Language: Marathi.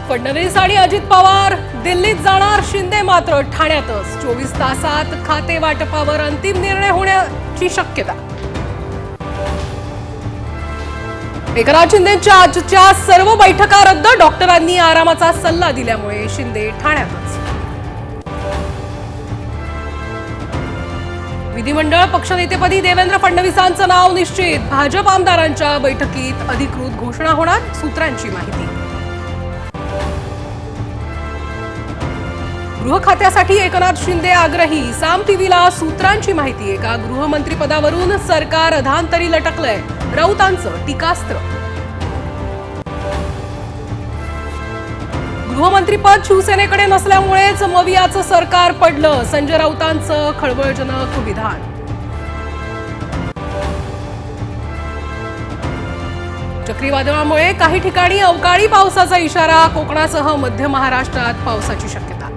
फडणवीस आणि अजित पवार दिल्लीत जाणार, शिंदे मात्र ठाण्यातच। 24 तासात खाते वाटपावर अंतिम निर्णय होण्याची शक्यता। एकनाथ शिंदेंच्या आजच्या सर्व बैठका रद्द, डॉक्टरांनी आरामाचा सल्ला दिल्यामुळे शिंदे ठाण्यातच। विधिमंडळ पक्षनेतेपदी देवेंद्र फडणवीसांचं नाव निश्चित, भाजप आमदारांच्या बैठकीत अधिकृत घोषणा होणार, सूत्रांची माहिती। गृह खात्यासाठी एकनाथ शिंदे आग्रही, साम टीव्हीला सूत्रांची माहिती। एका गृहमंत्रीपदावरून सरकार अधांतरी लटकलंय, राऊतांचं टीकास्त्र। गृहमंत्रीपद शिवसेनेकडे नसल्यामुळेच मवियाचं सरकार पडलं, संजय राऊतांचं खळबळजनक विधान। चक्रीवादळामुळे काही ठिकाणी अवकाळी पावसाचा इशारा, कोकणासह मध्य महाराष्ट्रात पावसाची शक्यता।